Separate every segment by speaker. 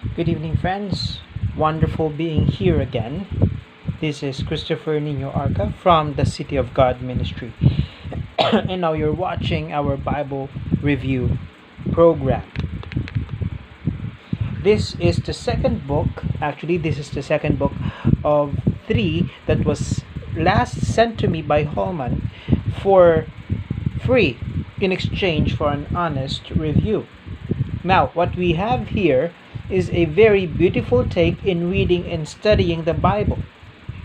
Speaker 1: Good evening, friends. Wonderful being here again. This is Christopher Nino Arca from the City of God Ministry. And now you're watching our Bible review program. This is the second book. Actually, this is the second book of three that was last sent to me by Holman for free in exchange for an honest review. Now, what we have here is a very beautiful take in reading and studying the Bible.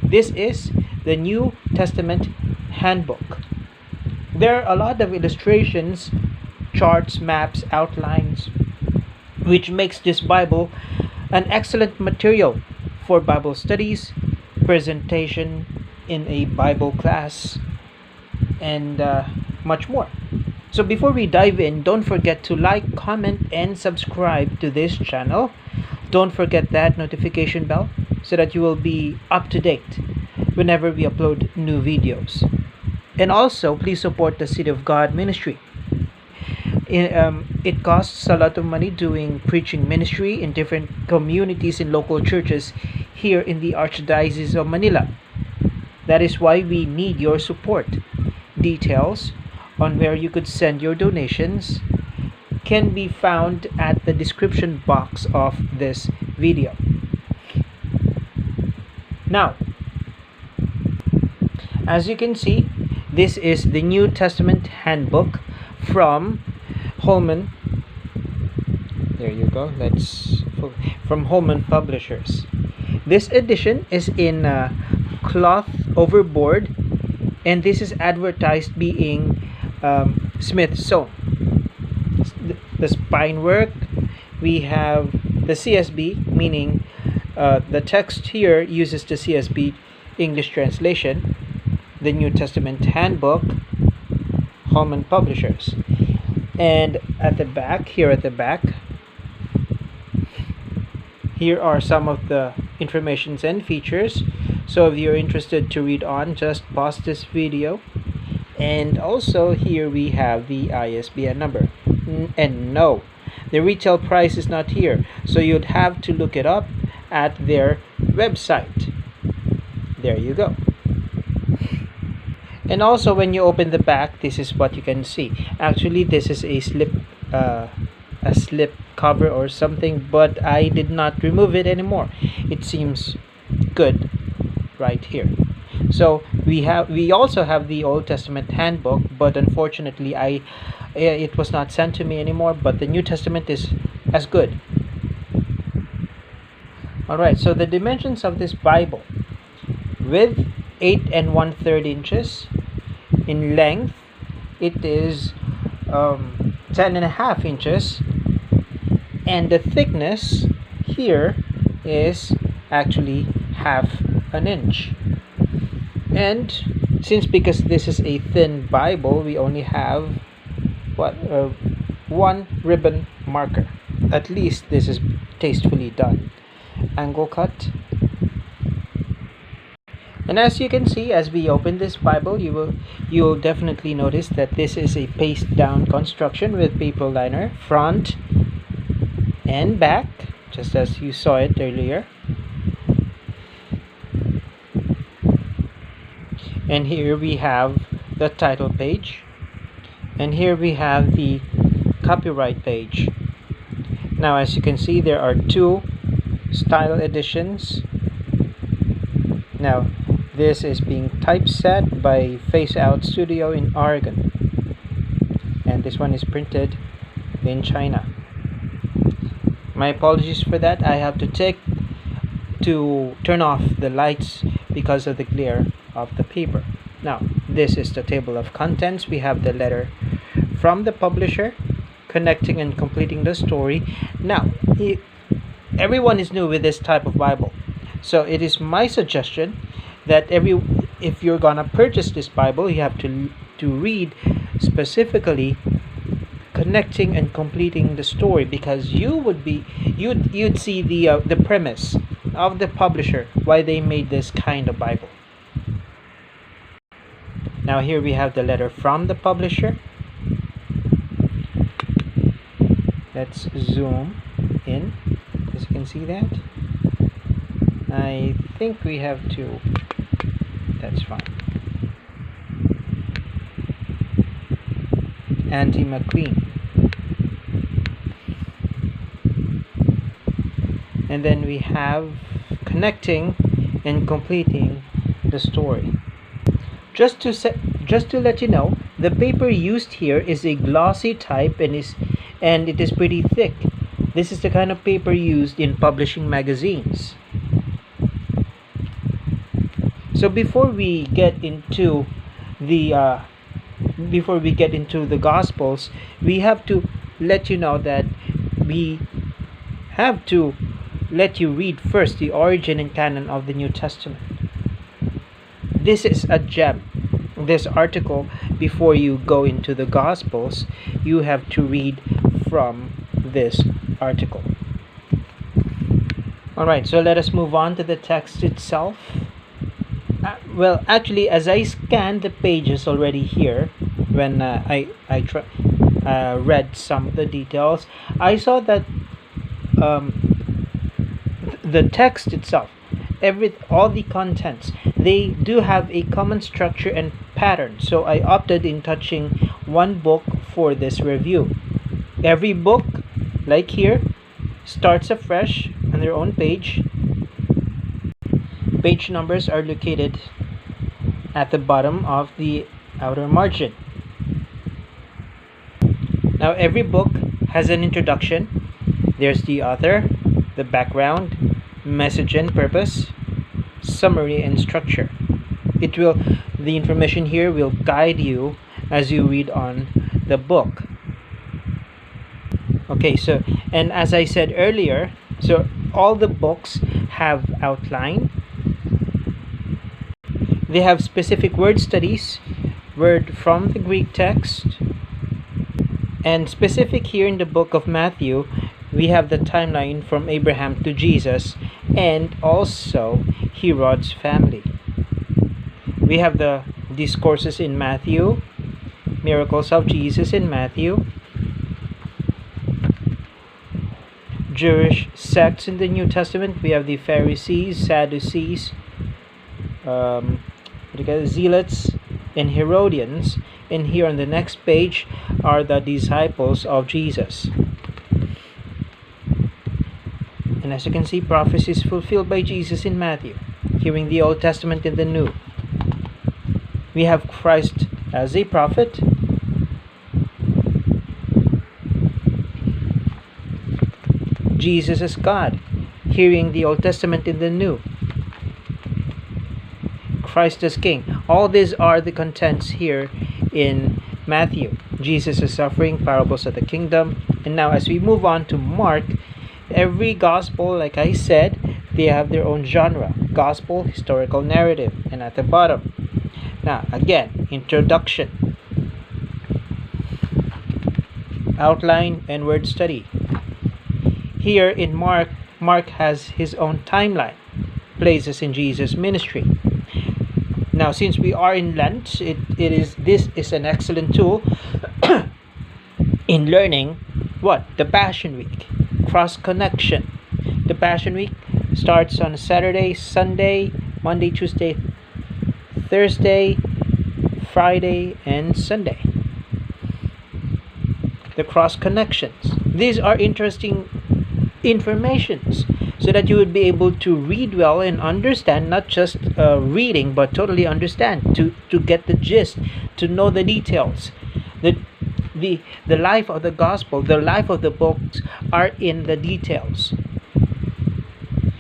Speaker 1: This is the New Testament Handbook. There are a lot of illustrations, charts, maps, outlines, which makes this Bible an excellent material for Bible studies, presentation in a Bible class, and much more. So before we dive in, don't forget to like, comment, and subscribe to this channel. Don't forget that notification bell so that you will be up to date whenever we upload new videos. And also, please support the City of God Ministry. It costs a lot of money doing preaching ministry in different communities in local churches here in the Archdiocese of Manila. That is why we need your support. Details on where you could send your donations can be found at the description box of this video. Now, as you can see, this is the New Testament Handbook from Holman. There you go. That's from Holman Publishers. This edition is in cloth overboard, and this is advertised being Smith sewn. The spine work, we have the CSB, meaning the text here uses the CSB English translation, the New Testament Handbook, Holman Publishers. And at the back, here are some of the informations and features. So if you're interested to read on, just pause this video. And also here we have the ISBN number. And no, the retail price is not here, so you'd have to look it up at their website. There you go. And also when you open the back, this is what you can see. Actually, this is a slip cover or something, but I did not remove it anymore. It seems good right here. So we also have the Old Testament Handbook, but unfortunately it was not sent to me anymore. But the New Testament is as good. Alright, so the dimensions of this Bible: width 8 1/3 inches, in length it is 10.5 inches, and the thickness here is actually half an inch. And because this is a thin Bible, we only have one ribbon marker. At least this is tastefully done. Angle cut. And as you can see, as we open this Bible, you'll definitely notice that this is a paste down construction with paper liner front and back, just as you saw it earlier. And here we have the title page, and here we have the copyright page. Now, as you can see, there are two style editions. Now, this is being typeset by Face Out Studio in Oregon, and this one is printed in China. My apologies for that. I have to turn off the lights because of the glare of the paper. Now, this is the table of contents. We have the letter from the publisher, connecting and completing the story. Now, everyone is new with this type of Bible, so it is my suggestion that if you're gonna purchase this Bible, you have to read specifically connecting and completing the story, because you'd see the premise of the publisher, why they made this kind of Bible. Now here we have the letter from the publisher. Let's zoom in. As you can can see that. I think we have to, that's fine. Andy McQueen. And then we have connecting and completing the story. Just to let you know, the paper used here is a glossy type and it is pretty thick. This is the kind of paper used in publishing magazines. So before we get into the Gospels, we have to let you know that we have to let you read first the origin and canon of the New Testament. This is a gem. This article, before you go into the Gospels, you have to read from this article. Alright, so let us move on to the text itself. Well, actually, as I scanned the pages already here, when I read some of the details, I saw that the text itself, all the contents, they do have a common structure and pattern. So I opted in touching one book for this review. Every book, like here, starts afresh on their own page. Page numbers are located at the bottom of the outer margin. Now every book has an introduction. There's the author, the background, message and purpose, summary and structure. The information here will guide you as you read on the book. Okay, so, and as I said earlier, so all the books have outline. They have specific word studies, word from the Greek text, and specific here in the book of Matthew, we have the timeline from Abraham to Jesus and also Herod's family. We have the discourses in Matthew, miracles of Jesus in Matthew, Jewish sects in the New Testament. We have the Pharisees, Sadducees, Zealots, and Herodians. And here on the next page are the disciples of Jesus. And as you can see, prophecies fulfilled by Jesus in Matthew, here in the Old Testament and the New. We have Christ as a prophet, Jesus as God, here in the Old Testament and the New. Christ as King. All these are the contents here in Matthew. Jesus is suffering, parables of the kingdom. And now as we move on to Mark, every gospel, like I said, they have their own genre. Gospel, historical narrative. And at the bottom, now again, introduction, outline, and word study. Here in Mark has his own timeline, places in Jesus' ministry. Now, since we are in Lent, this is an excellent tool in learning the Passion Week, cross connection. The Passion Week starts on Saturday, Sunday, Monday, Tuesday, Thursday, Friday, and Sunday. The cross connections. These are interesting informations so that you would be able to read well and understand, not just reading, but totally understand, to get the gist, to know the details. The life of the gospel, the life of the books are in the details.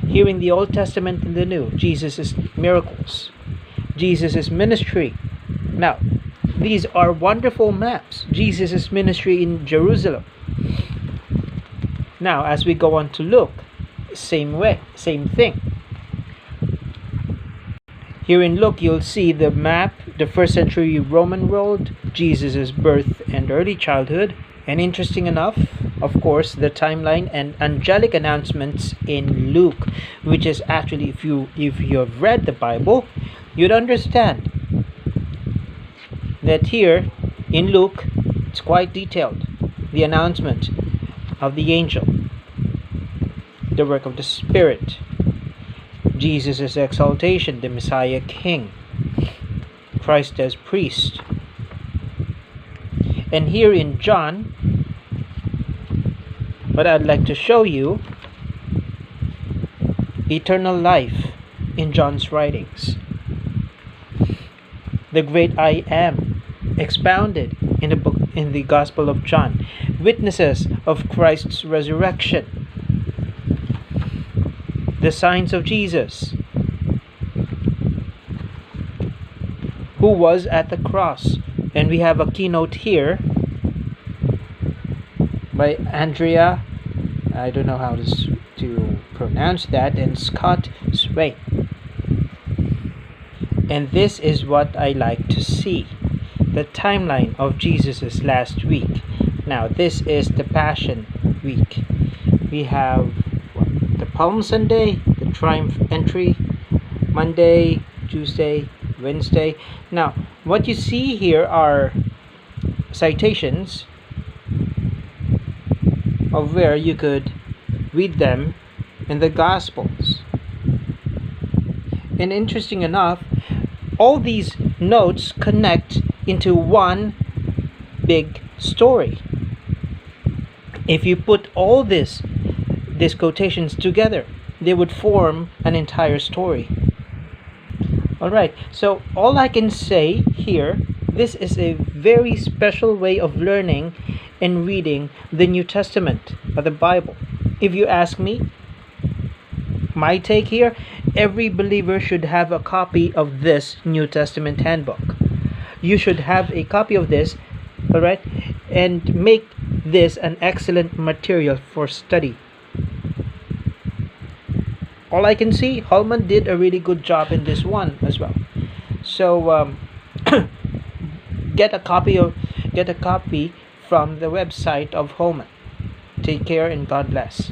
Speaker 1: Here in the Old Testament and the New, Jesus' miracles, Jesus' ministry. Now, these are wonderful maps. Jesus' ministry in Jerusalem. Now, as we go on to Luke, same thing. Here in Luke, you'll see the map, the first century Roman world, Jesus' birth and early childhood, and interesting enough, of course, the timeline and angelic announcements in Luke, which is actually, if you have read the Bible, you'd understand that here in Luke, it's quite detailed, the announcement of the angel. the work of the Spirit, Jesus' exaltation, the Messiah King, Christ as priest. And here in John, what I'd like to show you, eternal life in John's writings. The great I am, expounded in the Gospel of John, witnesses of Christ's resurrection, the signs of Jesus, who was at the cross. And we have a keynote here by Andrea, I don't know how to pronounce that, and Scott Swain. And this is what I like to see, the timeline of Jesus' last week. Now this is the Passion Week. We have the Palm Sunday, the Triumph Entry, Monday, Tuesday, Wednesday. Now what you see here are citations of where you could read them in the Gospels. And interesting enough, all these notes connect into one big story. If you put all these quotations together, they would form an entire story. Alright, so all I can say here, this is a very special way of learning and reading the New Testament of the Bible. If you ask me, my take here, every believer should have a copy of this New Testament handbook. You should have a copy of this, alright, and make this an excellent material for study. All I can see, Holman did a really good job in this one as well. So get a copy from the website of Holman. Take care and God bless.